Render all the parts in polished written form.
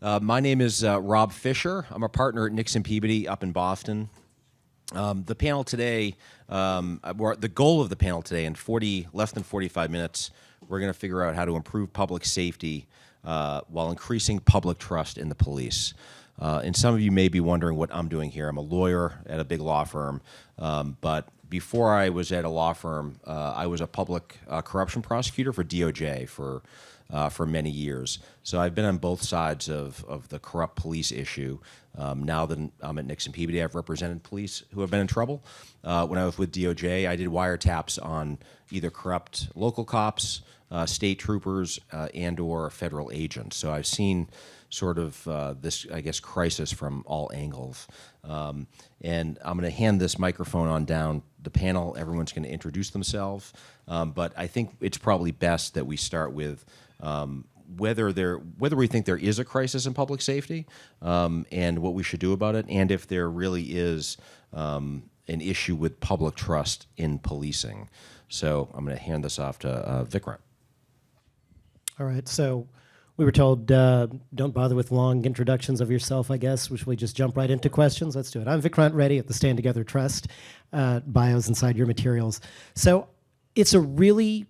My name is Rob Fisher. I'm a partner at Nixon Peabody up in Boston. The panel today, the goal of the panel today, in less than 45 minutes, we're going to figure out how to improve public safety while increasing public trust in the police. And some of you may be wondering what I'm doing here. I'm a lawyer at a big law firm, but before I was at a law firm, I was a public corruption prosecutor for DOJ for many years. So I've been on both sides of the corrupt police issue. Now that I'm at Nixon Peabody, I've represented police who have been in trouble. When I was with DOJ, I did wiretaps on either corrupt local cops, state troopers, and or federal agents. So I've seen sort of this, I guess, crisis from all angles. And I'm going to hand this microphone on down the panel. Everyone's going to introduce themselves. But I think it's probably best that we start with whether we think there is a crisis in public safety and what we should do about it, and if there really is an issue with public trust in policing. So I'm going to hand this off to Vikrant. All right, so we were told don't bother with long introductions of yourself, I guess. Should we just jump right into questions? Let's do it. I'm Vikrant Reddy at the Stand Together Trust. Bios inside your materials. So it's a really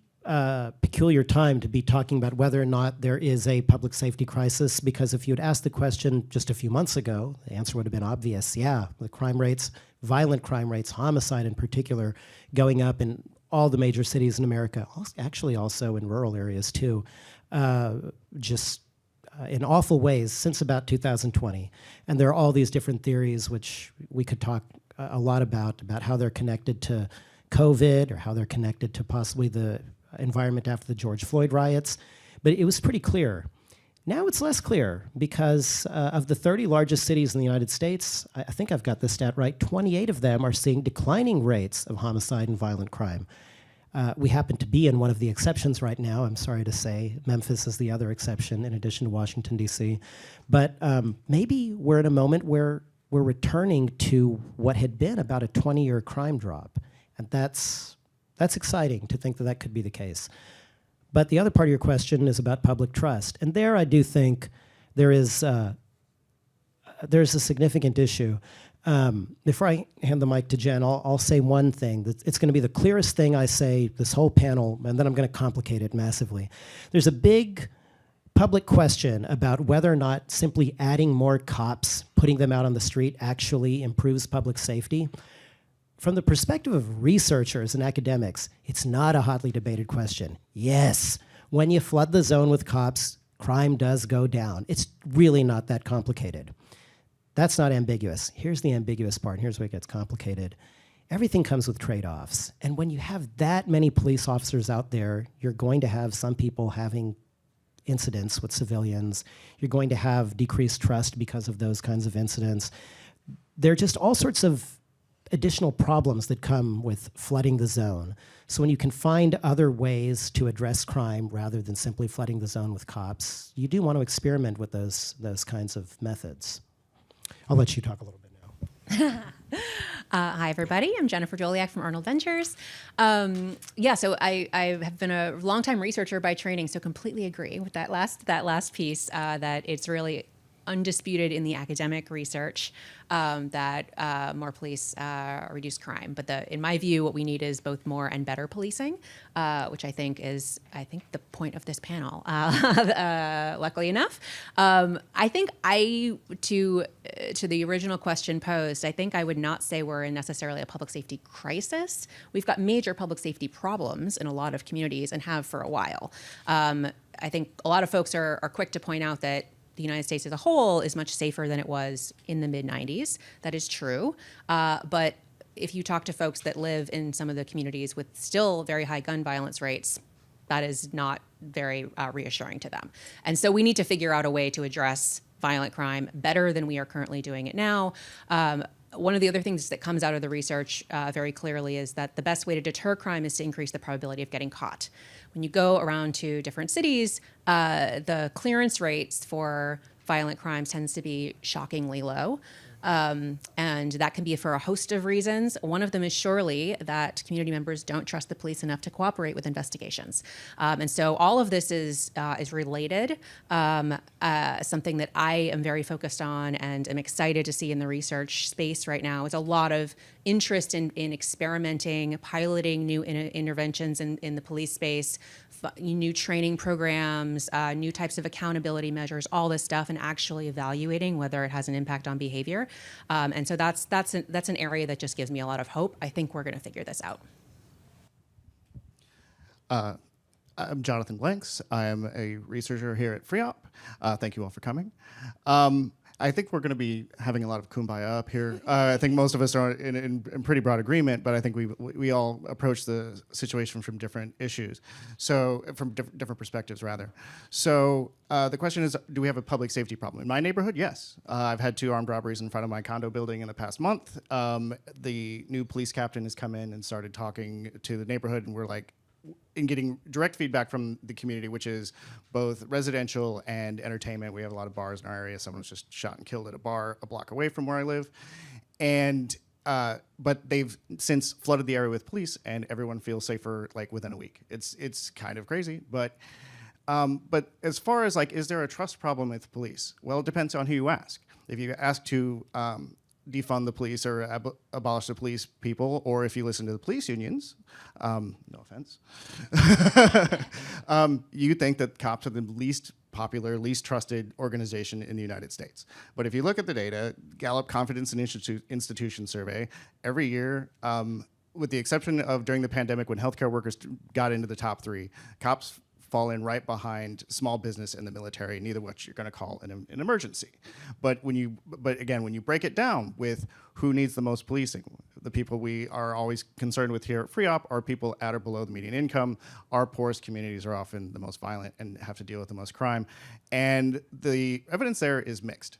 peculiar time to be talking about whether or not there is a public safety crisis, because if you had asked the question just a few months ago, the answer would have been obvious. Yeah, the crime rates, violent crime rates, homicide in particular, going up in all the major cities in America, actually also in rural areas too, just in awful ways since about 2020. And there are all these different theories which we could talk a lot about how they're connected to COVID or how they're connected to possibly the environment after the George Floyd riots. But it was pretty clear. Now it's less clear because of the 30 largest cities in the United States, I think I've got this stat right, 28 of them are seeing declining rates of homicide and violent crime. We happen to be in one of the exceptions right now, I'm sorry to say. Memphis is the other exception in addition to Washington, D.C. But maybe we're in a moment where we're returning to what had been about a 20-year crime drop. And that's exciting to think that that could be the case. But the other part of your question is about public trust. And there I do think there's a significant issue. Before I hand the mic to Jen, I'll say one thing. It's going to be the clearest thing I say this whole panel, and then I'm going to complicate it massively. There's a big public question about whether or not simply adding more cops, putting them out on the street, actually improves public safety. From the perspective of researchers and academics, it's not a hotly debated question. Yes, when you flood the zone with cops, crime does go down. It's really not that complicated. That's not ambiguous. Here's the ambiguous part, and here's where it gets complicated. Everything comes with trade-offs. And when you have that many police officers out there, you're going to have some people having incidents with civilians. You're going to have decreased trust because of those kinds of incidents. There are just all sorts of additional problems that come with flooding the zone. So when you can find other ways to address crime rather than simply flooding the zone with cops, you do want to experiment with those kinds of methods. I'll let you talk a little bit now. Hi, everybody. I'm Jennifer Doleac from Arnold Ventures. So I have been a longtime researcher by training, so completely agree with that last piece, that it's really undisputed in the academic research that more police reduce crime. But in my view, what we need is both more and better policing, which I think is the point of this panel. Luckily enough, I think to the original question posed, I think I would not say we're in necessarily a public safety crisis. We've got major public safety problems in a lot of communities and have for a while. I think a lot of folks are quick to point out that the United States as a whole is much safer than it was in the mid-90s. That is true. But if you talk to folks that live in some of the communities with still very high gun violence rates, that is not very reassuring to them. And so we need to figure out a way to address violent crime better than we are currently doing it now. One of the other things that comes out of the research very clearly is that the best way to deter crime is to increase the probability of getting caught. When you go around to different cities, the clearance rates for violent crimes tends to be shockingly low. And that can be for a host of reasons. One of them is surely that community members don't trust the police enough to cooperate with investigations. And so all of this is related, something that I am very focused on and am excited to see in the research space right now is a lot of interest in experimenting, piloting new interventions in the police space, new training programs, new types of accountability measures, all this stuff, and actually evaluating whether it has an impact on behavior. And so that's an area that just gives me a lot of hope. I think we're going to figure this out. I'm Jonathan Blanks. I am a researcher here at FREOPP. Thank you all for coming. I think we're going to be having a lot of kumbaya up here. I think most of us are in pretty broad agreement, but I think we all approach the situation from different issues, so from different perspectives, rather. So the question is, do we have a public safety problem? In my neighborhood, yes. I've had 2 armed robberies in front of my condo building in the past month. The new police captain has come in and started talking to the neighborhood, and we're like, in getting direct feedback from the community, which is both residential and entertainment. We have a lot of bars in our area. Someone was just shot and killed at a bar a block away from where I live. And but they've since flooded the area with police, and everyone feels safer like within a week. It's kind of crazy, but as far as like, is there a trust problem with police? Well, it depends on who you ask. If you ask to defund the police or abolish the police people, or if you listen to the police unions, no offense, you think that cops are the least popular, least trusted organization in the United States. But if you look at the data, Gallup Confidence in Institution Survey, every year, with the exception of during the pandemic when healthcare workers got into the top 3, cops fall in right behind small business and the military, neither of which you're going to call an emergency. But again, when you break it down with who needs the most policing, the people we are always concerned with here at FREOPP are people at or below the median income. Our poorest communities are often the most violent and have to deal with the most crime. And the evidence there is mixed.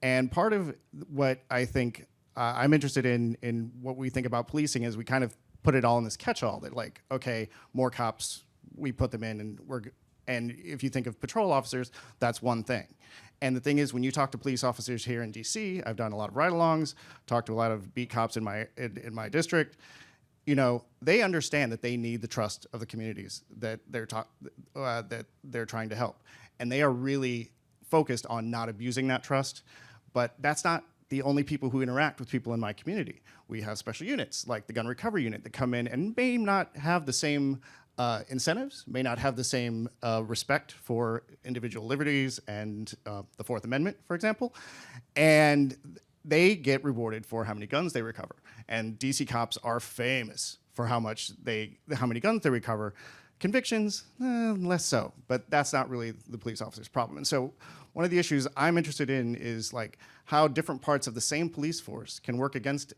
And part of what I think I'm interested in what we think about policing is we kind of put it all in this catch-all that like, okay, more cops, we put them in, and if you think of patrol officers, that's one thing. And the thing is, when you talk to police officers here in DC, I've done a lot of ride-alongs, talked to a lot of beat cops in my district. You know, they understand that they need the trust of the communities that they're trying to help, and they are really focused on not abusing that trust. But that's not the only people who interact with people in my community. We have special units like the gun recovery unit that come in and may not have the same incentives, may not have the same respect for individual liberties and the Fourth Amendment, for example, and they get rewarded for how many guns they recover. And DC cops are famous for how many guns they recover. Convictions, less so, but that's not really the police officer's problem. And so one of the issues I'm interested in is like how different parts of the same police force can work against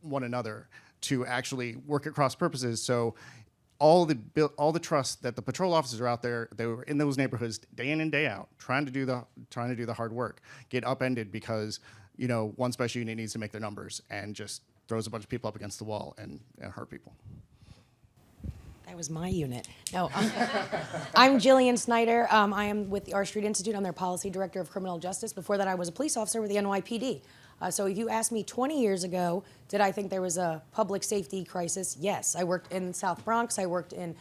one another to actually work at cross purposes. So all the trust that the patrol officers are out there, they were in those neighborhoods day in and day out, trying to do the hard work, get upended because one special unit needs to make their numbers and just throws a bunch of people up against the wall and hurt people. That was my unit. No, I'm Jillian Snider. I am with the R Street Institute. I'm their policy director of criminal justice. Before that, I was a police officer with the NYPD. So if you asked me 20 years ago, did I think there was a public safety crisis? Yes. I worked in South Bronx. I worked in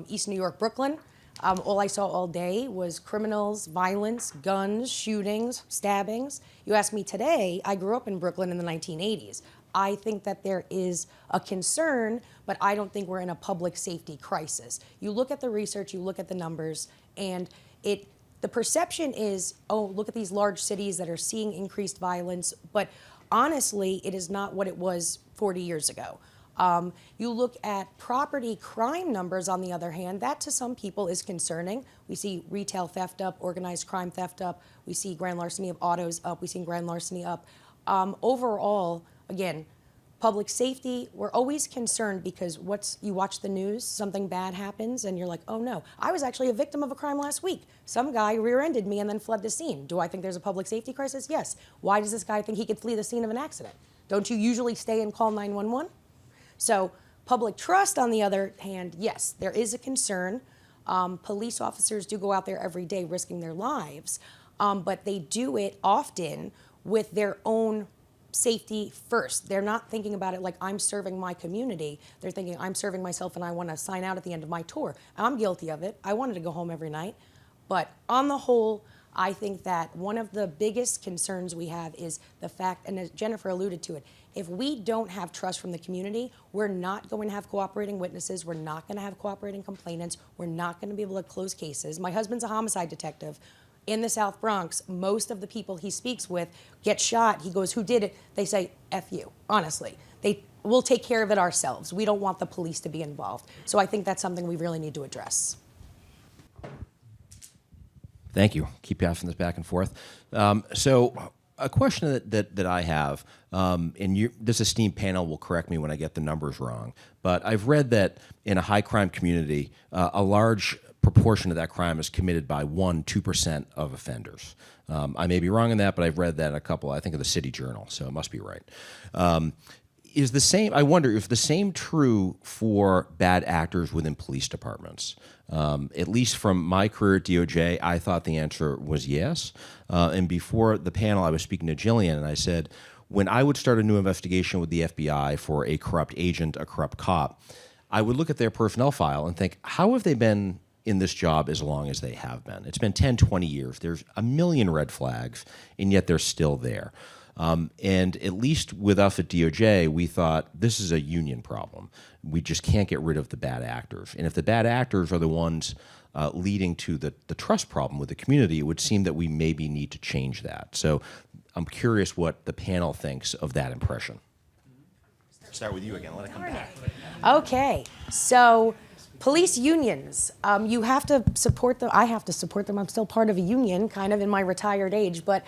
East New York, Brooklyn. All I saw all day was criminals, violence, guns, shootings, stabbings. You ask me today, I grew up in Brooklyn in the 1980s. I think that there is a concern, but I don't think we're in a public safety crisis. You look at the research, you look at the numbers, and the perception is, oh, look at these large cities that are seeing increased violence, but honestly, it is not what it was 40 years ago. You look at property crime numbers, on the other hand, that to some people is concerning. We see retail theft up, organized crime theft up, we see grand larceny of autos up, we see grand larceny up. Overall, again, public safety, we're always concerned because you watch the news, something bad happens, and you're like, oh no. I was actually a victim of a crime last week. Some guy rear-ended me and then fled the scene. Do I think there's a public safety crisis? Yes. Why does this guy think he could flee the scene of an accident? Don't you usually stay and call 911? So public trust, on the other hand, yes, there is a concern. Police officers do go out there every day risking their lives, but they do it often with their own safety first. They're not thinking about it like I'm serving my community. They're thinking I'm serving myself and I want to sign out at the end of my tour. I'm guilty of it. I wanted to go home every night. But on the whole, I think that one of the biggest concerns we have is the fact, and as Jennifer alluded to it, if we don't have trust from the community, we're not going to have cooperating witnesses, we're not going to have cooperating complainants, we're not going to be able to close cases. My husband's a homicide detective. In the South Bronx, most of the people he speaks with get shot. He goes, who did it? They say, F you, honestly. We'll take care of it ourselves. We don't want the police to be involved. So I think that's something we really need to address. Thank you. Keep asking this back and forth. So a question that I have, and this esteemed panel will correct me when I get the numbers wrong, but I've read that in a high crime community, a large proportion of that crime is committed by 1-2% of offenders. I may be wrong in that, but I've read that in a couple, I think, of the City Journal, so it must be right. Is the same? I wonder if the same true for bad actors within police departments. At least from my career at DOJ, I thought the answer was yes. And before the panel, I was speaking to Jillian, and I said, when I would start a new investigation with the FBI for a corrupt agent, a corrupt cop, I would look at their personnel file and think, how have they been in this job as long as they have been? It's been 10, 20 years. There's a million red flags, and yet they're still there. And at least with us at DOJ, we thought this is a union problem. We just can't get rid of the bad actors. And if the bad actors are the ones leading to the trust problem with the community, it would seem that we maybe need to change that. So I'm curious what the panel thinks of that impression. Start with you again. Let it come back. Okay, so police unions, you have to support them. I have to support them. I'm still part of a union, kind of in my retired age, but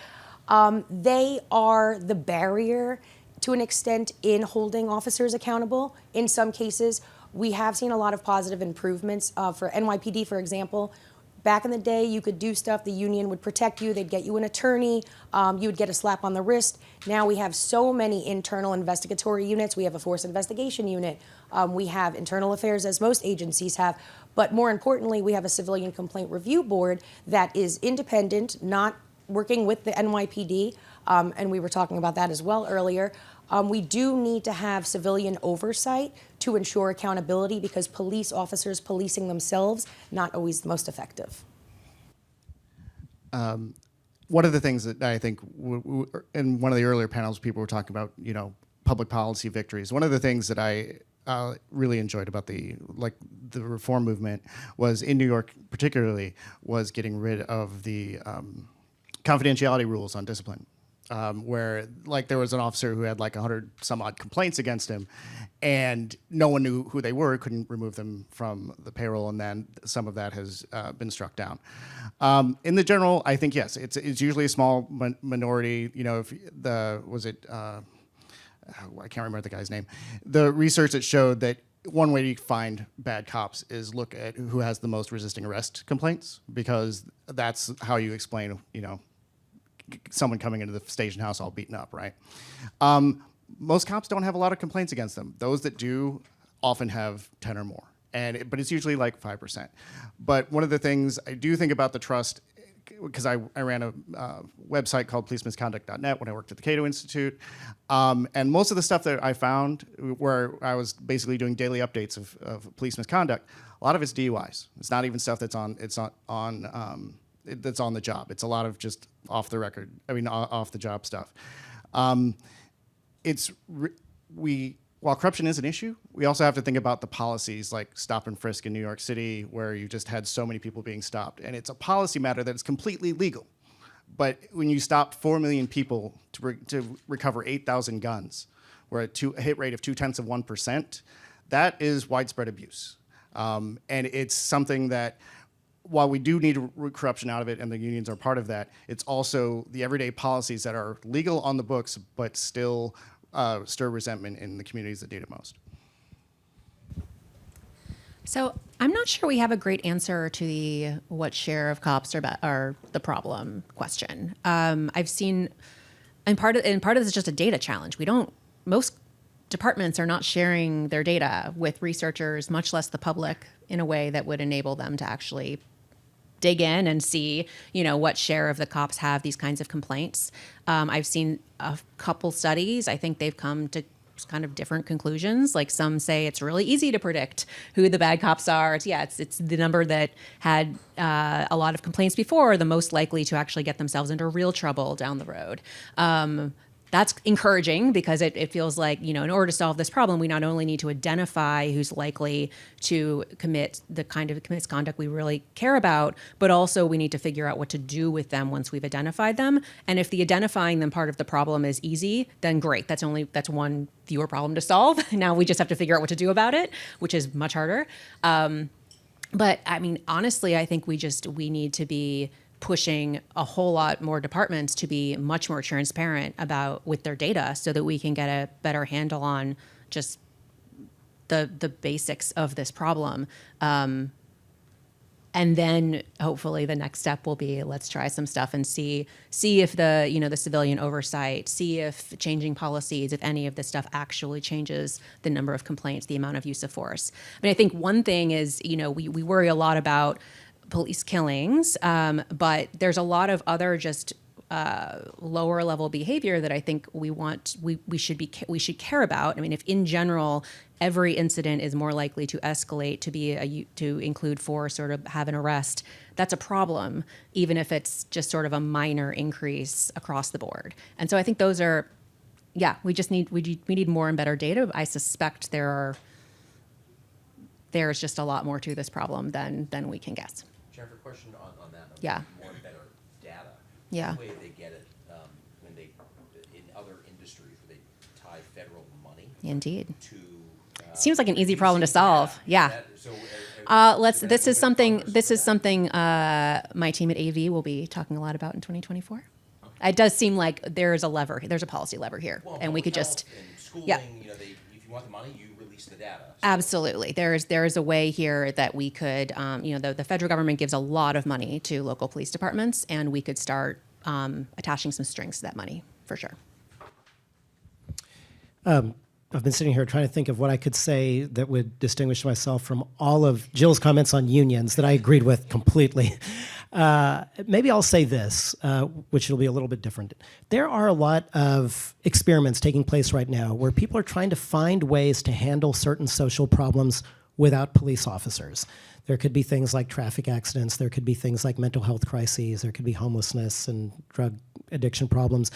they are the barrier to an extent in holding officers accountable. In some cases, we have seen a lot of positive improvements. For NYPD, for example, back in the day, you could do stuff, the union would protect you, they'd get you an attorney, you would get a slap on the wrist. Now we have so many internal investigatory units. We have a force investigation unit. We have internal affairs, as most agencies have. But more importantly, we have a civilian complaint review board that is independent, not working with the NYPD, and we were talking about that as well earlier. We do need to have civilian oversight to ensure accountability, because police officers policing themselves, not always the most effective. One of the things that I think, in one of the earlier panels, people were talking about, public policy victories. One of the things that I really enjoyed about the reform movement was, in New York particularly, was getting rid of the confidentiality rules on discipline. Where there was an officer who had 100 some odd complaints against him, and no one knew who they were, couldn't remove them from the payroll, and then some of that has been struck down. In the general, I think yes, it's usually a small minority. If I can't remember the guy's name. The research that showed that one way to find bad cops is look at who has the most resisting arrest complaints, because that's how you explain, someone coming into the station house all beaten up, right? Most cops don't have a lot of complaints against them. Those that do often have 10 or more, but it's usually 5%. But one of the things I do think about the trust, because I ran a website called policemisconduct.net when I worked at the Cato Institute, and most of the stuff that I found, where I was basically doing daily updates of police misconduct, a lot of it's DUIs. It's not even stuff that's on the job. It's a lot of just off the job stuff. While corruption is an issue, we also have to think about the policies like stop and frisk in New York City, where you just had so many people being stopped. And it's a policy matter that is completely legal. But when you stop 4 million people to recover 8,000 guns, we're at a hit rate of 0.2%, that is widespread abuse. And it's something that, while we do need corruption out of it, and the unions are part of that, it's also the everyday policies that are legal on the books, but still stir resentment in the communities that need it most. So I'm not sure we have a great answer to the what share of cops are the problem question. I've seen, and part of this is just a data challenge. Most departments are not sharing their data with researchers, much less the public, in a way that would enable them to actually dig in and see, what share of the cops have these kinds of complaints. I've seen a couple studies. I think they've come to kind of different conclusions. Like some say it's really easy to predict who the bad cops are. It's the number that had a lot of complaints before are the most likely to actually get themselves into real trouble down the road. That's encouraging because it feels like, in order to solve this problem, we not only need to identify who's likely to commit the kind of misconduct we really care about, but also we need to figure out what to do with them once we've identified them. And if the identifying them part of the problem is easy, then great. That's one fewer problem to solve. Now we just have to figure out what to do about it, which is much harder. But I mean, honestly, I think we need to be pushing a whole lot more departments to be much more transparent with their data so that we can get a better handle on just the basics of this problem. And then hopefully the next step will be, let's try some stuff and see if the civilian oversight, see if changing policies, if any of this stuff actually changes the number of complaints, the amount of use of force. I mean, I think one thing is, we worry a lot about police killings, but there's a lot of other just lower level behavior that I think we should care about. I mean, if in general every incident is more likely to escalate to include force or to have an arrest, that's a problem, even if it's just sort of a minor increase across the board. And so I think those are, we need more and better data. I suspect there's just a lot more to this problem than we can guess. Jennifer, question on that. Yeah. More and better data. Yeah. The way they get it when they, in other industries, where they tie federal money Indeed. to. Seems like an easy problem to solve. Yeah. This is something my team at AV will be talking a lot about in 2024. Okay. It does seem like there's a policy lever here, and we could just. Schooling, yeah. If you want the money, you release the data. So. Absolutely. There is a way here that we could, the federal government gives a lot of money to local police departments, and we could start attaching some strings to that money for sure. I've been sitting here trying to think of what I could say that would distinguish myself from all of Jill's comments on unions that I agreed with completely. Maybe I'll say this, which will be a little bit different. There are a lot of experiments taking place right now where people are trying to find ways to handle certain social problems without police officers. There could be things like traffic accidents. There could be things like mental health crises. There could be homelessness and drug addiction problems.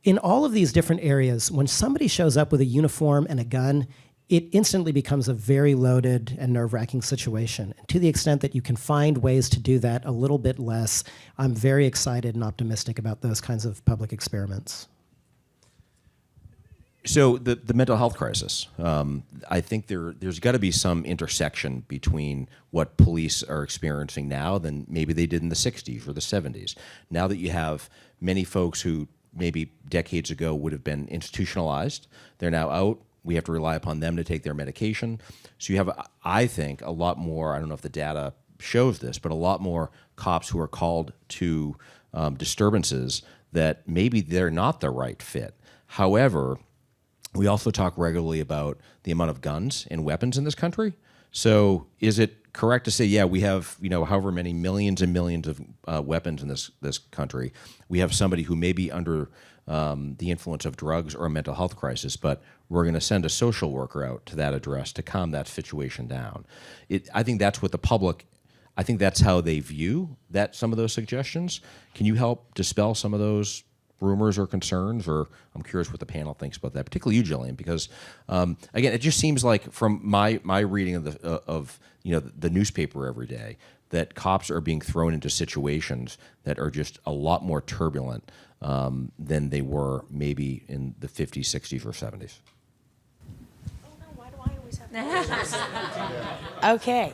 In all of these different areas, when somebody shows up with a uniform and a gun, it instantly becomes a very loaded and nerve-wracking situation. And to the extent that you can find ways to do that a little bit less, I'm very excited and optimistic about those kinds of public experiments. So the mental health crisis, I think there's got to be some intersection between what police are experiencing now than maybe they did in the 60s or the 70s. Now that you have many folks who maybe decades ago would have been institutionalized, they're now out. We have to rely upon them to take their medication. So you have, I think, a lot more, I don't know if the data shows this, but a lot more cops who are called to disturbances that maybe they're not the right fit. However, we also talk regularly about the amount of guns and weapons in this country. So is it correct to say, yeah, we have, however many millions and millions of weapons in this country. We have somebody who may be under the influence of drugs or a mental health crisis, but we're going to send a social worker out to that address to calm that situation down. I think that's what the public, I think that's how they view some of those suggestions. Can you help dispel some of those rumors or concerns? Or I'm curious what the panel thinks about that, particularly you, Jillian, because again, it just seems like from my reading of the newspaper every day that cops are being thrown into situations that are just a lot more turbulent than they were maybe in the 50s, 60s, or 70s. Oh no, why do I always have to Okay.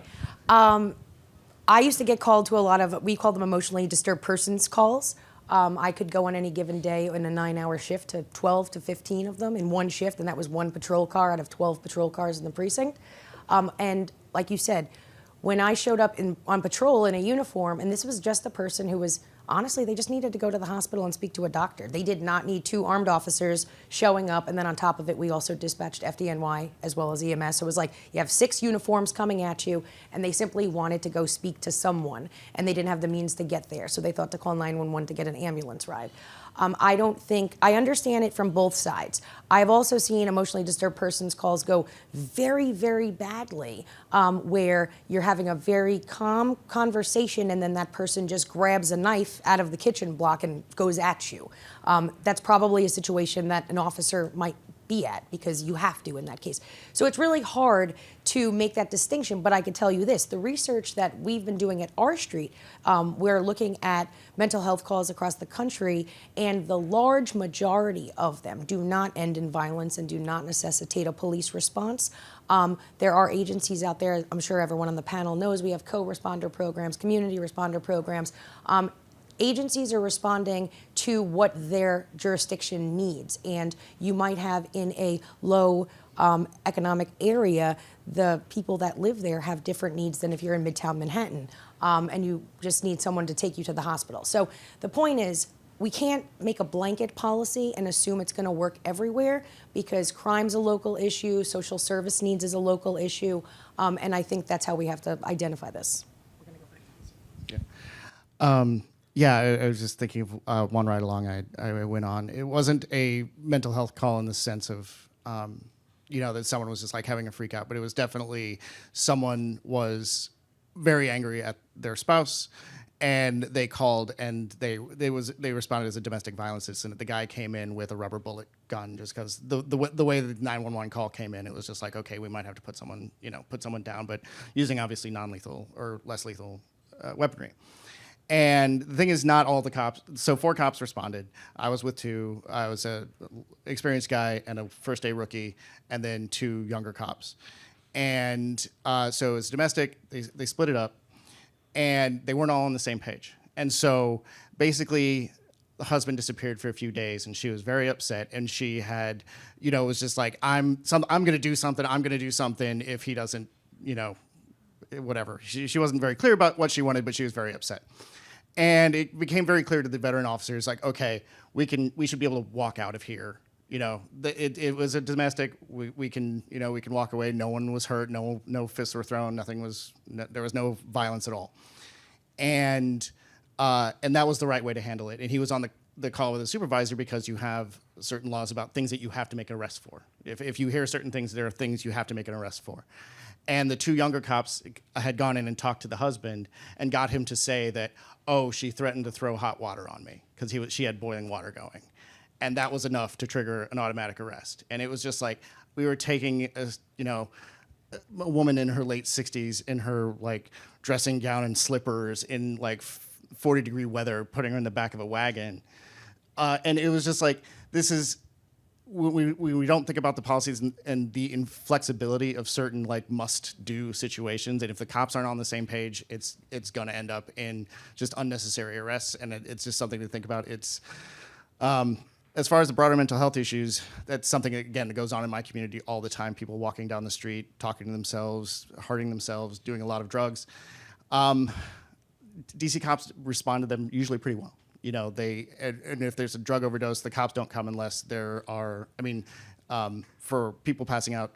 I used to get called to a lot of, we call them emotionally disturbed persons calls. I could go on any given day in a 9-hour shift to 12 to 15 of them in one shift, and that was one patrol car out of 12 patrol cars in the precinct. And like you said, when I showed up on patrol in a uniform, and this was just a person who was honestly, they just needed to go to the hospital and speak to a doctor. They did not need 2 armed officers showing up, and then on top of it, we also dispatched FDNY as well as EMS. So it was like you have 6 uniforms coming at you, and they simply wanted to go speak to someone, and they didn't have the means to get there. So they thought to call 911 to get an ambulance ride. I understand it from both sides. I've also seen emotionally disturbed persons' calls go very, very badly, where you're having a very calm conversation and then that person just grabs a knife out of the kitchen block and goes at you. That's probably a situation that an officer might be at because you have to in that case. So it's really hard to make that distinction, but I can tell you this, the research that we've been doing at our street, we're looking at mental health calls across the country, and the large majority of them do not end in violence and do not necessitate a police response. There are agencies out there, I'm sure everyone on the panel knows, we have co-responder programs, community responder programs. Agencies are responding to what their jurisdiction needs, and you might have in a low economic area, the people that live there have different needs than if you're in Midtown Manhattan, and you just need someone to take you to the hospital. So the point is, we can't make a blanket policy and assume it's going to work everywhere, because crime's a local issue, social service needs is a local issue, and I think that's how we have to identify this. We're going to go back. Yeah, I was just thinking of one ride along I went on. It wasn't a mental health call in the sense of, that someone was just like having a freak out, but it was definitely someone was very angry at their spouse, and they called and they responded as a domestic violence incident. The guy came in with a rubber bullet gun just because the way the 911 call came in, it was just like, okay, we might have to put someone down, but using obviously non-lethal or less lethal weaponry. And the thing is, not all the cops, so 4 cops responded. I was with 2. I was an experienced guy and a first day rookie, and then 2 younger cops. And so it's domestic, they split it up, and they weren't all on the same page. And so basically, the husband disappeared for a few days, and she was very upset, and she had, it was just like, I'm going to do something if he doesn't, whatever. She wasn't very clear about what she wanted, but she was very upset. And it became very clear to the veteran officers, like, okay, we should be able to walk out of here. It was a domestic. We can walk away. No one was hurt. No fists were thrown. There was no violence at all. And that was the right way to handle it. And he was on the call with the supervisor because you have certain laws about things that you have to make an arrest for. If you hear certain things, there are things you have to make an arrest for. And the 2 younger cops had gone in and talked to the husband and got him to say that, oh, she threatened to throw hot water on me because she had boiling water going. And that was enough to trigger an automatic arrest. And it was just like we were taking a woman in her late 60s in her like dressing gown and slippers in like 40-degree weather, putting her in the back of a wagon. And it was just like, this is, we don't think about the policies and the inflexibility of certain like must-do situations. And if the cops aren't on the same page, it's going to end up in just unnecessary arrests. And it's just something to think about. It's as far as the broader mental health issues, that's something, again, that goes on in my community all the time. People walking down the street, talking to themselves, hurting themselves, doing a lot of drugs. DC cops respond to them usually pretty well. And if there's a drug overdose, the cops don't come unless there are, for people passing out,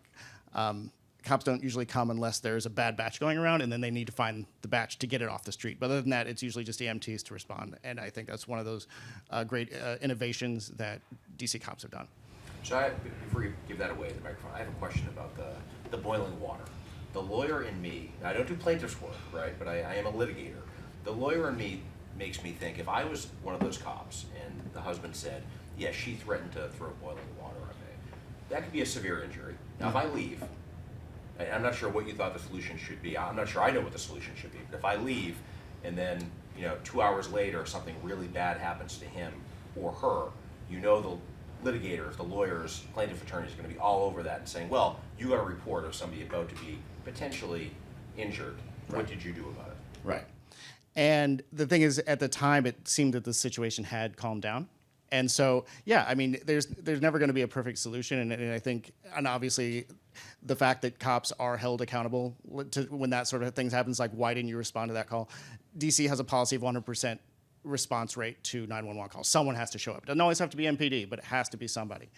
cops don't usually come unless there's a bad batch going around, and then they need to find the batch to get it off the street. But other than that, it's usually just EMTs to respond. And I think that's one of those great innovations that DC cops have done. So before you give that away, the microphone, I have a question about the boiling water. The lawyer in me, I don't do plaintiff's work, right, but I am a litigator. The lawyer in me makes me think, if I was one of those cops and the husband said, yes, she threatened to throw boiling water on me, that could be a severe injury. Now, if I leave, I'm not sure what you thought the solution should be. I'm not sure I know what the solution should be. But if I leave and then 2 hours later something really bad happens to him or her, the litigators, the lawyers, plaintiff attorneys are going to be all over that and saying, well, you got a report of somebody about to be potentially injured. Right. What did you do about it? Right. And the thing is, at the time, it seemed that the situation had calmed down. And so, yeah, there's never going to be a perfect solution. And I think, and obviously, the fact that cops are held accountable to when that sort of things happens, like, why didn't you respond to that call? DC has a policy of 100% response rate to 911 calls. Someone has to show up. It doesn't always have to be MPD, but it has to be somebody.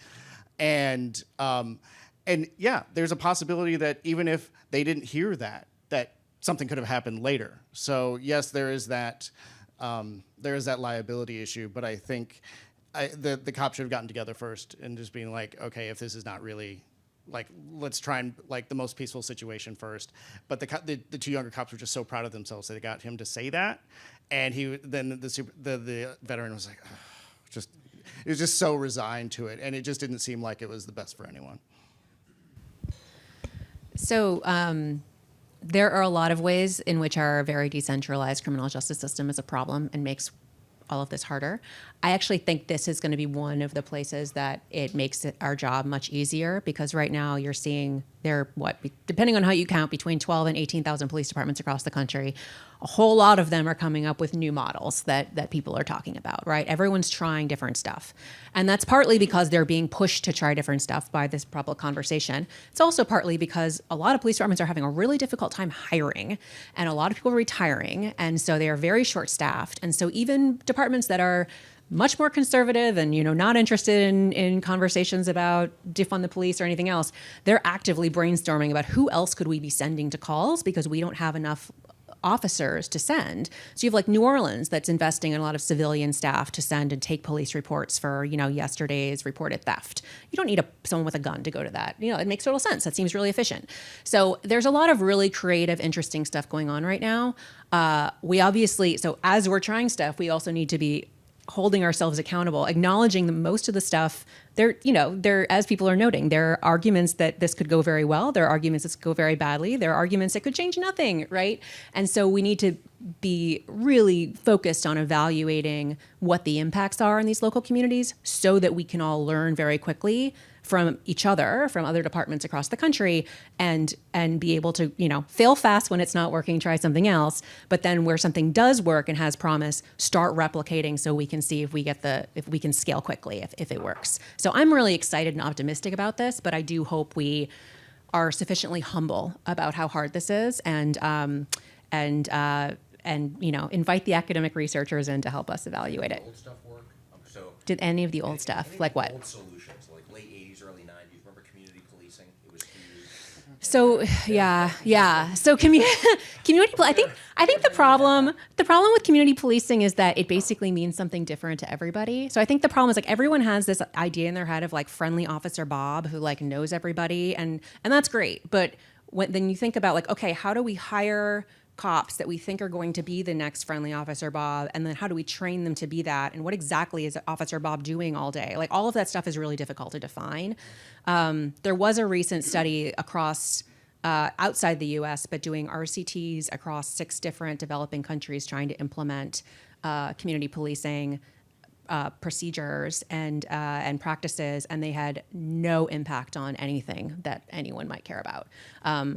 And yeah, there's a possibility that even if they didn't hear that something could have happened later. So yes, there is that liability issue, but I think the cops should have gotten together first and just being like, okay, if this is not really, like, let's try and, like, the most peaceful situation first. But the two younger cops were just so proud of themselves that they got him to say that, and the veteran was like, oh, he was just so resigned to it, and it just didn't seem like it was the best for anyone. So there are a lot of ways in which our very decentralized criminal justice system is a problem and makes all of this harder. I actually think this is going to be one of the places that it makes our job much easier, because right now you're seeing depending on how you count, between 12 and 18,000 police departments across the country. A whole lot of them are coming up with new models that people are talking about, right? Everyone's trying different stuff. And that's partly because they're being pushed to try different stuff by this public conversation. It's also partly because a lot of police departments are having a really difficult time hiring, and a lot of people are retiring, and so they are very short-staffed. And so even departments that are much more conservative and, not interested in conversations about defund the police or anything else, they're actively brainstorming about who else could we be sending to calls, because we don't have enough officers to send. So you have like New Orleans that's investing in a lot of civilian staff to send and take police reports for, yesterday's reported theft. You don't need someone with a gun to go to that. It makes total sense. That seems really efficient. So there's a lot of really creative, interesting stuff going on right now. So as we're trying stuff, we also need to be holding ourselves accountable, acknowledging that most of the stuff, as people are noting, there are arguments that this could go very well. There are arguments that could go very badly. There are arguments that could change nothing, right? And so we need to be really focused on evaluating what the impacts are in these local communities, so that we can all learn very quickly from each other, from other departments across the country, and be able to, fail fast when it's not working, try something else, but then where something does work and has promise, start replicating, so we can see if we can scale quickly if it works. So I'm really excited and optimistic about this, but I do hope we are sufficiently humble about how hard this is, and invite the academic researchers in to help us evaluate it. Old stuff work? Did any of the old stuff, like what? Old solutions, like late 80s, early 90s. Remember community policing? It was huge. So yeah. So community. I think the problem with community policing is that it basically means something different to everybody. So I think the problem is, like, everyone has this idea in their head of, like, friendly Officer Bob who, like, knows everybody, and that's great. But then you think about, like, okay, how do we hire cops that we think are going to be the next friendly Officer Bob, and then how do we train them to be that, and what exactly is Officer Bob doing all day? Like, all of that stuff is really difficult to define. There was a recent study across outside the US, but doing RCTs across 6 different developing countries, trying to implement community policing procedures and practices, and they had no impact on anything that anyone might care about.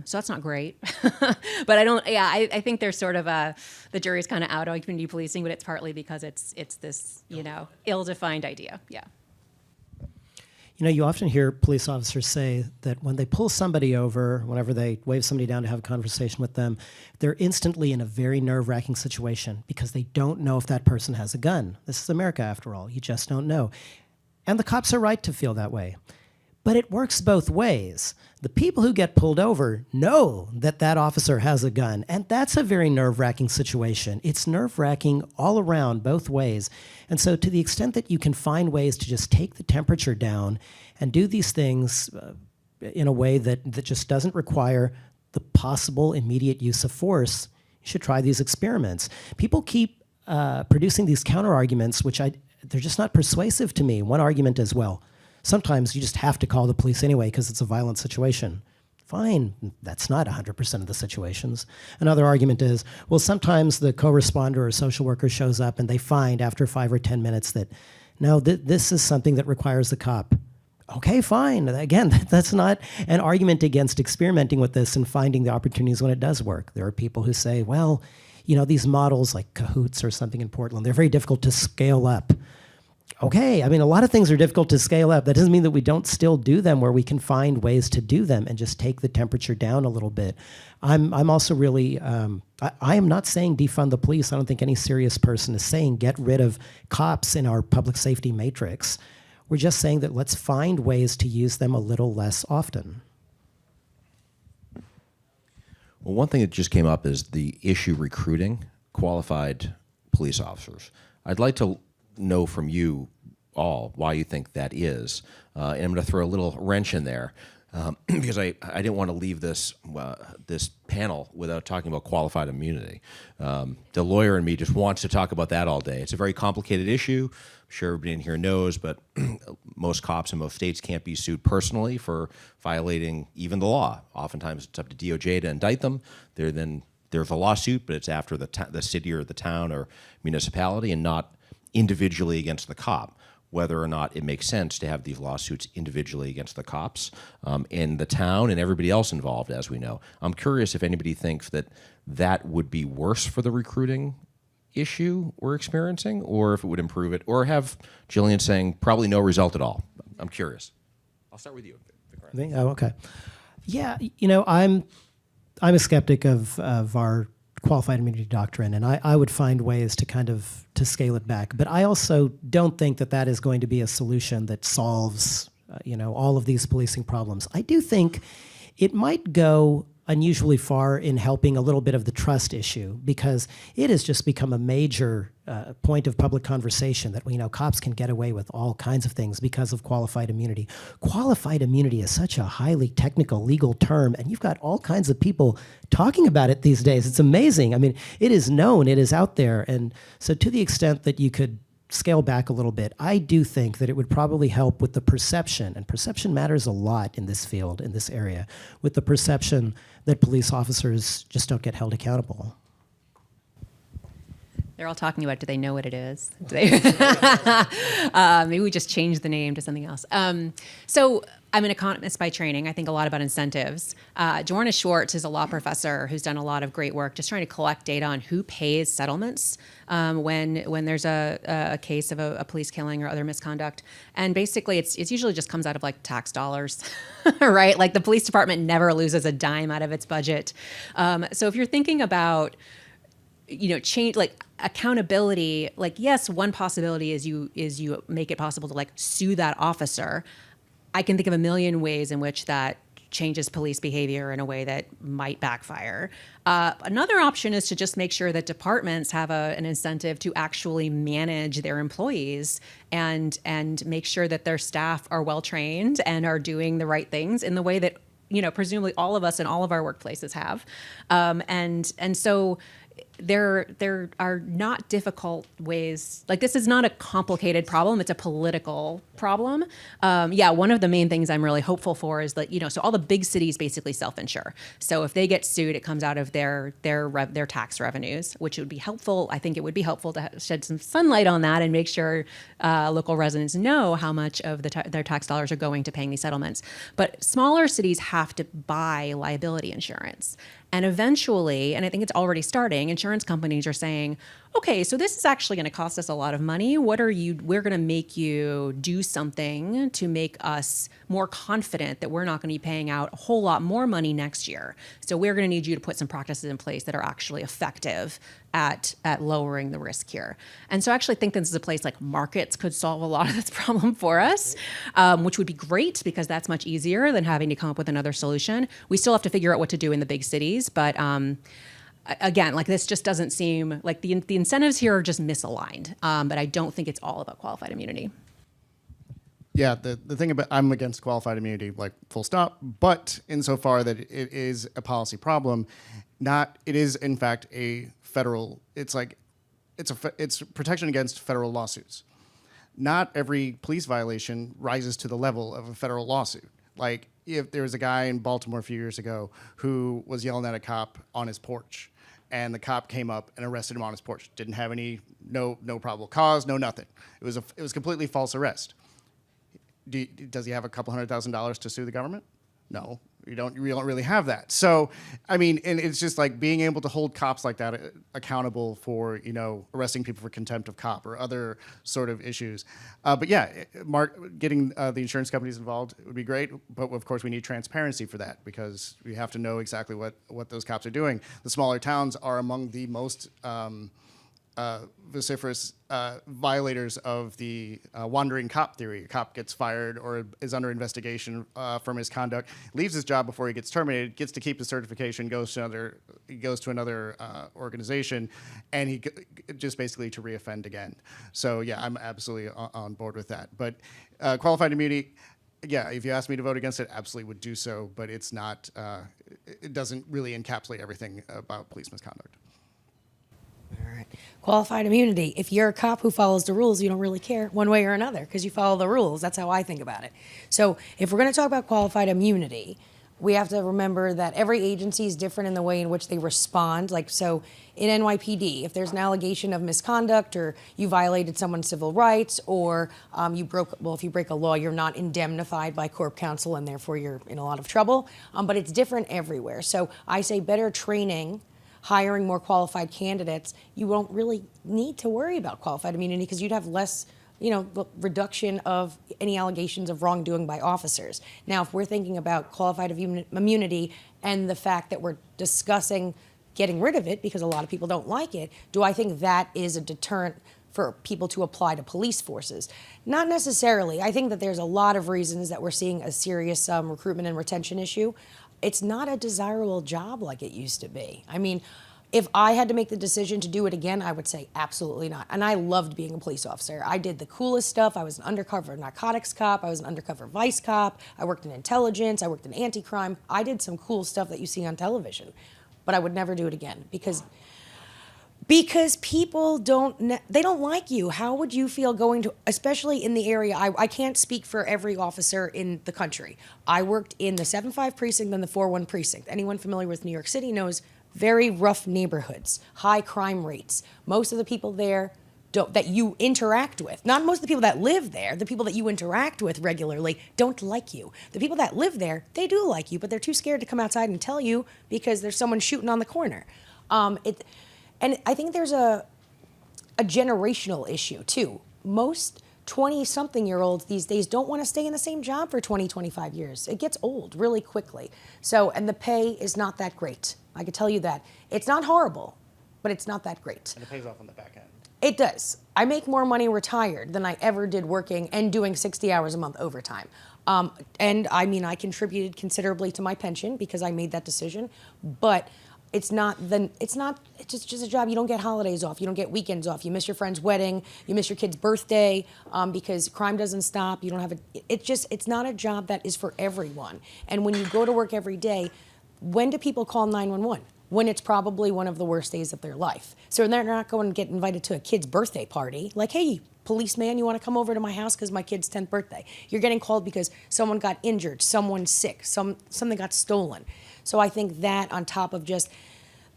So that's not great. But I think there's sort of the jury's kind of out on community policing, but it's partly because it's this, ill-defined idea. Yeah. You often hear police officers say that when they pull somebody over, whenever they wave somebody down to have a conversation with them, they're instantly in a very nerve-wracking situation because they don't know if that person has a gun. This is America, after all. You just don't know. And the cops are right to feel that way. But it works both ways. The people who get pulled over know that that officer has a gun, and that's a very nerve-wracking situation. It's nerve-wracking all around, both ways. And so to the extent that you can find ways to just take the temperature down and do these things in a way that just doesn't require the possible immediate use of force, you should try these experiments. People keep producing these counter-arguments, which they're just not persuasive to me. One argument is, well, sometimes you just have to call the police anyway because it's a violent situation. Fine, that's not 100% of the situations. Another argument is, well, sometimes the co-responder or social worker shows up and they find after 5 or 10 minutes that, no, this is something that requires the cop. Okay, fine. Again, that's not an argument against experimenting with this and finding the opportunities when it does work. There are people who say, well, these models like Cahoots or something in Portland, they're very difficult to scale up. Okay, I mean, a lot of things are difficult to scale up. That doesn't mean that we don't still do them where we can find ways to do them and just take the temperature down a little bit. I'm also really, I am not saying defund the police. I don't think any serious person is saying get rid of cops in our public safety matrix. We're just saying that let's find ways to use them a little less often. Well, one thing that just came up is the issue recruiting qualified police officers. I'd like to know from you all why you think that is. And I'm going to throw a little wrench in there because I didn't want to leave this this panel without talking about qualified immunity. The lawyer in me just wants to talk about that all day. It's a very complicated issue. I'm sure everybody in here knows, but most cops in most states can't be sued personally for violating even the law. Oftentimes it's up to DOJ to indict them. There's a lawsuit, but it's after the city or the town or municipality and not individually against the cop, whether or not it makes sense to have these lawsuits individually against the cops in the town and everybody else involved, as we know. I'm curious if anybody thinks that that would be worse for the recruiting issue we're experiencing, or if it would improve it, or have Jillian saying probably no result at all. I'm curious. I'll start with you, Vikrant. Oh, okay. Yeah, I'm a skeptic of our qualified immunity doctrine, and I would find ways to to scale it back. But I also don't think that that is going to be a solution that solves, all of these policing problems. I do think it might go unusually far in helping a little bit of the trust issue, because it has just become a major point of public conversation that cops can get away with all kinds of things because of qualified immunity. Qualified immunity is such a highly technical legal term, and you've got all kinds of people talking about it these days. It's amazing. I mean, it is known, it is out there, and so to the extent that you could scale back a little bit, I do think that it would probably help with the perception, and perception matters a lot in this field, in this area, with the perception that police officers just don't get held accountable. They're all talking about, do they know what it is? Maybe we just change the name to something else. So I'm an economist by training. I think a lot about incentives. Joanna Schwartz is a law professor who's done a lot of great work just trying to collect data on who pays settlements when there's a case of a police killing or other misconduct. And basically, it's usually just comes out of like tax dollars, right? Like the police department never loses a dime out of its budget. So if you're thinking about change, like accountability, like yes, one possibility is you make it possible to like sue that officer. I can think of a million ways in which that changes police behavior in a way that might backfire. Another option is to just make sure that departments have an incentive to actually manage their employees and make sure that their staff are well trained and are doing the right things in the way that presumably all of us in all of our workplaces have. And so there are not difficult ways. Like this is not a complicated problem. It's a political problem. One of the main things I'm really hopeful for is that so all the big cities basically self-insure. So if they get sued, it comes out of their tax revenues, which would be helpful. I think it would be helpful to shed some sunlight on that and make sure local residents know how much of their tax dollars are going to paying these settlements. But smaller cities have to buy liability insurance. And eventually, and I think it's already starting, insurance companies are saying, okay, so this is actually going to cost us a lot of money. We're going to make you do something to make us more confident that we're not going to be paying out a whole lot more money next year. So we're going to need you to put some practices in place that are actually effective at lowering the risk here. And so I actually think this is a place like markets could solve a lot of this problem for us, which would be great because that's much easier than having to come up with another solution. We still have to figure out what to do in the big cities, but again, like this just doesn't seem like the incentives here are just misaligned. But I don't think it's all about qualified immunity. Yeah, the thing about I'm against qualified immunity, like full stop. But insofar that it is a policy problem, it is in fact a federal. It's protection against federal lawsuits. Not every police violation rises to the level of a federal lawsuit. Like if there was a guy in Baltimore a few years ago who was yelling at a cop on his porch, and the cop came up and arrested him on his porch. Didn't have no probable cause, no nothing. It was completely false arrest. Does he have a couple $100,000 to sue the government? No, we don't really have that. So, I mean, and it's just like being able to hold cops like that accountable for, arresting people for contempt of cop or other sort of issues. But yeah, getting the insurance companies involved would be great. But of course, we need transparency for that because we have to know exactly what those cops are doing. The smaller towns are among the most vociferous violators of the wandering cop theory. A cop gets fired or is under investigation for misconduct, leaves his job before he gets terminated, gets to keep his certification, goes to another organization, and he just basically to reoffend again. So yeah, I'm absolutely on board with that. But qualified immunity, yeah, if you asked me to vote against it, absolutely would do so. But it's not. It doesn't really encapsulate everything about police misconduct. All right. Qualified immunity. If you're a cop who follows the rules, you don't really care one way or another because you follow the rules. That's how I think about it. So if we're going to talk about qualified immunity, we have to remember that every agency is different in the way in which they respond. Like, so in NYPD, if there's an allegation of misconduct or you violated someone's civil rights or if you break a law, you're not indemnified by corp counsel and therefore you're in a lot of trouble. But it's different everywhere. So I say better training, hiring more qualified candidates, you won't really need to worry about qualified immunity because you'd have less, reduction of any allegations of wrongdoing by officers. Now, if we're thinking about qualified immunity and the fact that we're discussing getting rid of it because a lot of people don't like it, do I think that is a deterrent for people to apply to police forces? Not necessarily. I think that there's a lot of reasons that we're seeing a serious recruitment and retention issue. It's not a desirable job like it used to be. I mean, if I had to make the decision to do it again, I would say absolutely not. And I loved being a police officer. I did the coolest stuff. I was an undercover narcotics cop. I was an undercover vice cop. I worked in intelligence. I worked in anti-crime. I did some cool stuff that you see on television. But I would never do it again because people don't like you. How would you feel going to, especially in the area, I can't speak for every officer in the country. I worked in the 7-5 precinct and the 4-1 precinct. Anyone familiar with New York City knows very rough neighborhoods, high crime rates. Most of the people there that you interact with, not most of the people that live there, the people that you interact with regularly don't like you. The people that live there, they do like you, but they're too scared to come outside and tell you because there's someone shooting on the corner. And I think there's a generational issue, too. Most 20-something-year-olds these days don't want to stay in the same job for 20, 25 years. It gets old really quickly. And the pay is not that great. I can tell you that. It's not horrible, but it's not that great. And it pays off on the back end. It does. I make more money retired than I ever did working and doing 60 hours a month overtime. And I mean, I contributed considerably to my pension because I made that decision, but it's just a job. You don't get holidays off. You don't get weekends off. You miss your friend's wedding. You miss your kid's birthday because crime doesn't stop. You don't have it's not a job that is for everyone. And when you go to work every day, when do people call 911? When it's probably one of the worst days of their life. So they're not going to get invited to a kid's birthday party. Like, hey, policeman, you want to come over to my house because my kid's 10th birthday? You're getting called because someone got injured, someone's sick, something got stolen. So I think that on top of just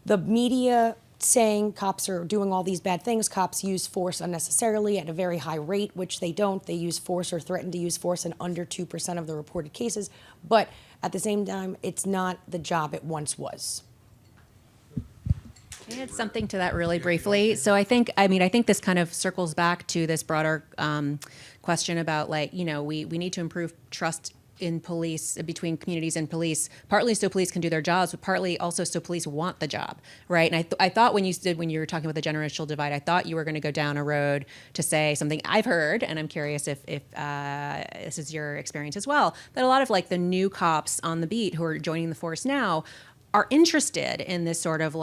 the media saying cops are doing all these bad things, cops use force unnecessarily at a very high rate, which they don't. They use force or threaten to use force in under 2% of the reported cases. But at the same time, it's not the job it once was. Can I add something to that really briefly? So I think this kind of circles back to this broader question about we need to improve trust in police, between communities and police, partly so police can do their jobs, but partly also so police want the job, right? And I thought when you were talking about the generational divide, I thought you were going to go down a road to say something I've heard, and I'm curious if this is your experience as well, that a lot of the new cops on the beat who are joining the force now are interested in this sort of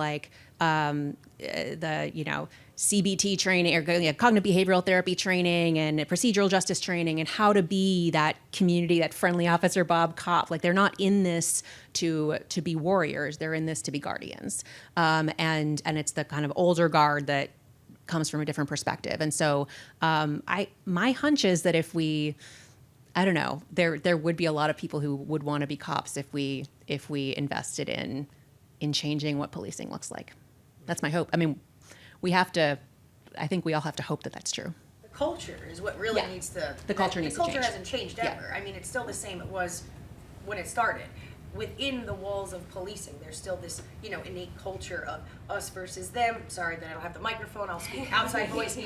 CBT training or cognitive behavioral therapy training and procedural justice training and how to be that community, that friendly officer Bob cop. They're not in this to be warriors. They're in this to be guardians. And it's the kind of older guard that comes from a different perspective. And so my hunch is that if we, I don't know, there would be a lot of people who would want to be cops if we invested in changing what policing looks like. That's my hope. I mean, I think we all have to hope that that's true. The culture is what really needs to... The culture needs to change. The culture hasn't changed ever. Yeah. I mean, it's still the same it was when it started. Within the walls of policing, there's still this, innate culture of us versus them. Sorry that I don't have the microphone. I'll speak outside voice.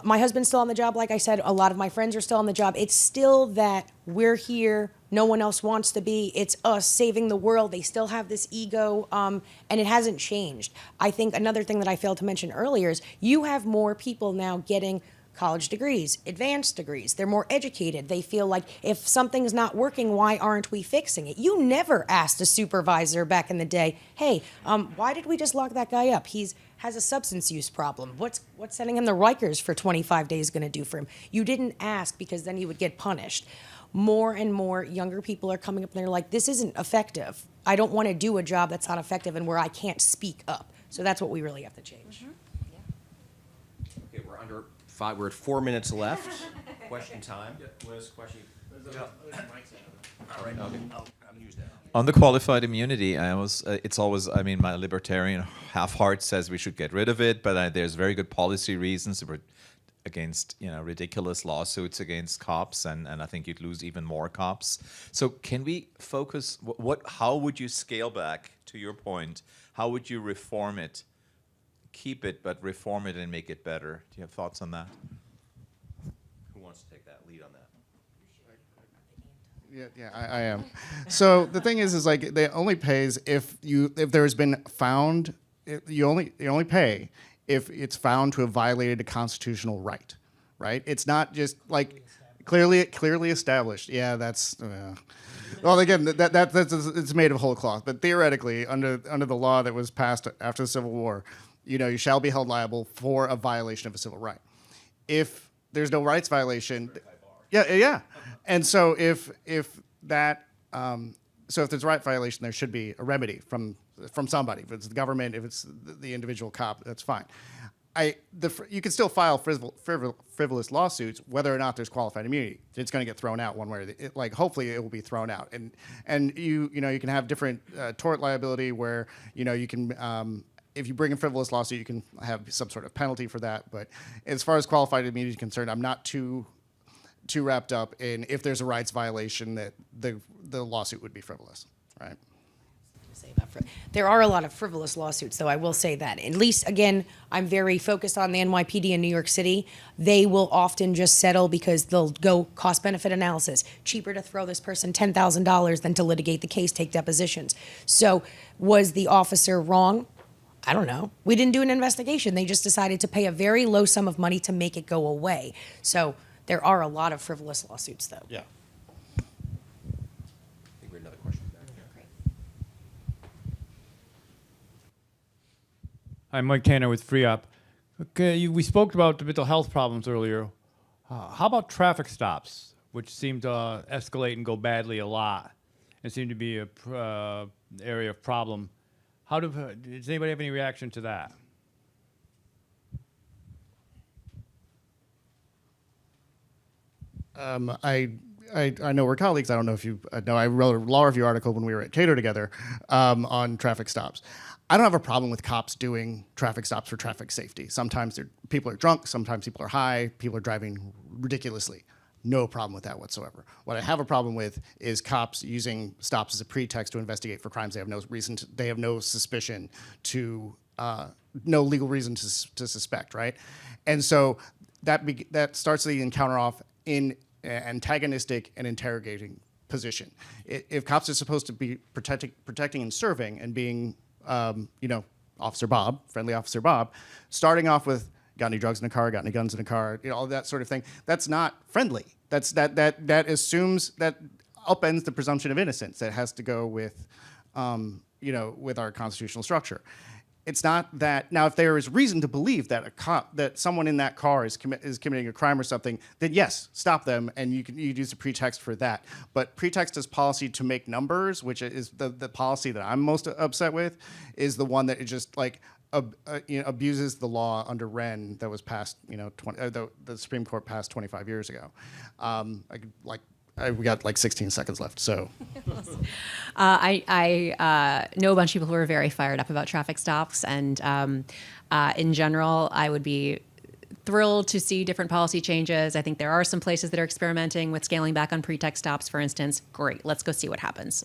My husband's still on the job. Like I said, a lot of my friends are still on the job. It's still that we're here. No one else wants to be. It's us saving the world. They still have this ego, and it hasn't changed. I think another thing that I failed to mention earlier is you have more people now getting college degrees, advanced degrees. They're more educated. They feel like if something's not working, why aren't we fixing it? You never asked a supervisor back in the day, hey, why did we just lock that guy up? Has a substance use problem. What's sending him to Rikers for 25 days going to do for him? You didn't ask because then you would get punished. More and more younger people are coming up and they're like, this isn't effective. I don't want to do a job that's not effective and where I can't speak up. So that's what we really have to change. Okay, we're at 4 minutes left. Question time. Liz, question. All right. Okay. I'm gonna use that. On the qualified immunity, it's always, my libertarian half heart says we should get rid of it, but there's very good policy reasons against, ridiculous lawsuits against cops, and I think you'd lose even more cops. So can we focus, how would you scale back, to your point, how would you reform it, keep it, but reform it and make it better? Do you have thoughts on that? Who wants to take that lead on that? Yeah, I am. So the thing is like it only pays if there's been found. You only pay if it's found to have violated a constitutional right. Right? It's not just like clearly established. Yeah, that's. Well, again, that's it's made of whole cloth. But theoretically, under the law that was passed after the Civil War, you shall be held liable for a violation of a civil right. If there's no rights violation. Yeah. And so if there's a right violation, there should be a remedy from somebody. If it's the government, if it's the individual cop, that's fine. You can still file frivolous lawsuits whether or not there's qualified immunity. It's going to get thrown out one way or the hopefully it will be thrown out. And you can have different tort liability where you can. If you bring a frivolous lawsuit, you can have some sort of penalty for that. But as far as qualified immunity is concerned, I'm not too wrapped up in if there's a rights violation that the lawsuit would be frivolous, right? There are a lot of frivolous lawsuits, though, I will say that. At least, again, I'm very focused on the NYPD in New York City. They will often just settle because they'll go cost-benefit analysis. Cheaper to throw this person $10,000 than to litigate the case, take depositions. So was the officer wrong? I don't know. We didn't do an investigation. They just decided to pay a very low sum of money to make it go away. So there are a lot of frivolous lawsuits, though. Yeah. I think we had another question back there. I'm Mike Tanner with FREOPP. Okay, we spoke about the mental health problems earlier. How about traffic stops, which seem to escalate and go badly a lot and seem to be a area of problem? Does anybody have any reaction to that? I know we're colleagues. I don't know if you know. I wrote a law review article when we were at Cato together on traffic stops. I don't have a problem with cops doing traffic stops for traffic safety. Sometimes people are drunk. Sometimes people are high. People are driving ridiculously. No problem with that whatsoever. What I have a problem with is cops using stops as a pretext to investigate for crimes they have no reason to, they have no suspicion to, no legal reason to suspect, right? And so that starts the encounter off in antagonistic and interrogating position. If cops are supposed to be protecting and serving and being, Officer Bob, friendly Officer Bob, starting off with got any drugs in the car, got any guns in the car, all that sort of thing. That's not friendly. That assumes, that upends the presumption of innocence that has to go with, with our constitutional structure. It's not that now. If there is reason to believe that that someone in that car is committing a crime or something, then yes, stop them, and you use a pretext for that. But pretext as policy to make numbers, which is the policy that I'm most upset with, is the one that is just like abuses the law under Wren that was passed, the Supreme Court passed 25 years ago. We got like 16 seconds left, so. I know a bunch of people who are very fired up about traffic stops, and in general, I would be thrilled to see different policy changes. I think there are some places that are experimenting with scaling back on pretext stops, for instance. Great, let's go see what happens.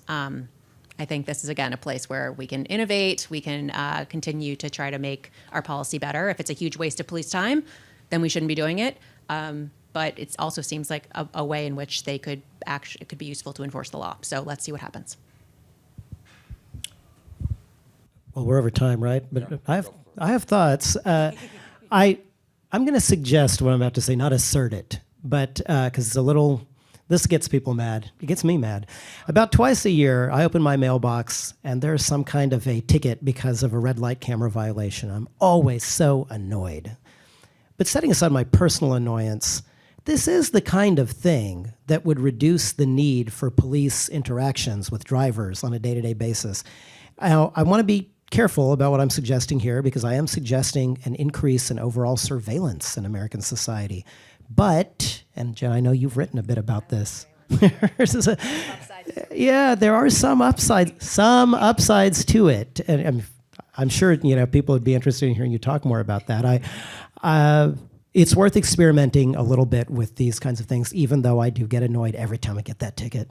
I think this is, again, a place where we can innovate, we can continue to try to make our policy better. If it's a huge waste of police time, then we shouldn't be doing it. But it also seems like a way in which they could it could be useful to enforce the law. So let's see what happens. Well, we're over time, right? But I have thoughts. I'm going to suggest what I'm about to say, not assert it, but because it's a little. This gets people mad. It gets me mad. About twice a year, I open my mailbox, and there's some kind of a ticket because of a red light camera violation. I'm always so annoyed. But setting aside my personal annoyance, this is the kind of thing that would reduce the need for police interactions with drivers on a day-to-day basis. Now, I want to be careful about what I'm suggesting here because I am suggesting an increase in overall surveillance in American society. But, and Jen, I know you've written a bit about this. Yeah, there are some upsides to it. And I'm sure people would be interested in hearing you talk more about that. It's worth experimenting a little bit with these kinds of things, even though I do get annoyed every time I get that ticket.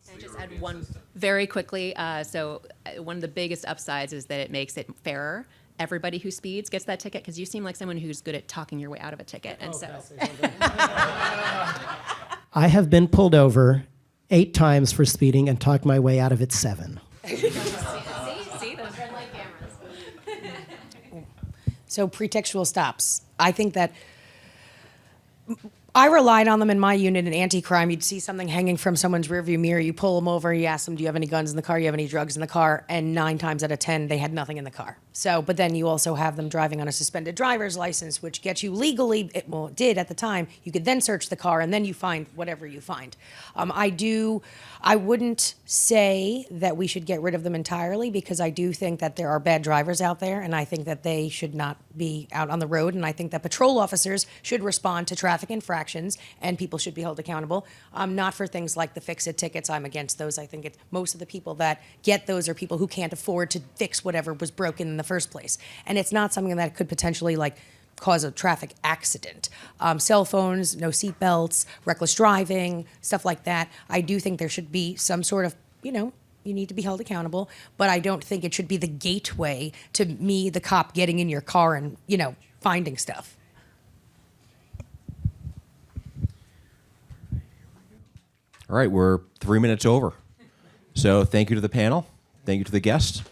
Can I just add one very quickly? So one of the biggest upsides is that it makes it fairer. Everybody who speeds gets that ticket because you seem like someone who's good at talking your way out of a ticket. And I have been pulled over 8 times for speeding and talked my way out of it 7. See those red light cameras. So pretextual stops. I think that I relied on them in my unit in anti-crime. You'd see something hanging from someone's rearview mirror. You pull them over. You ask them, do you have any guns in the car? Do you have any drugs in the car? And 9 times out of 10, they had nothing in the car. So, but then you also have them driving on a suspended driver's license, which gets you legally, it did at the time. You could then search the car and then you find whatever you find. I wouldn't say that we should get rid of them entirely because I do think that there are bad drivers out there and I think that they should not be out on the road. And I think that patrol officers should respond to traffic infractions and people should be held accountable. Not for things like the fix-it tickets. I'm against those. I think most of the people that get those are people who can't afford to fix whatever was broken in the first place. And it's not something that could potentially cause a traffic accident. Cell phones, no seat belts, reckless driving, stuff like that. I do think there should be some sort of, you need to be held accountable, but I don't think it should be the gateway to me, the cop, getting in your car and, finding stuff. All right, we're 3 minutes over. So thank you to the panel. Thank you to the guests.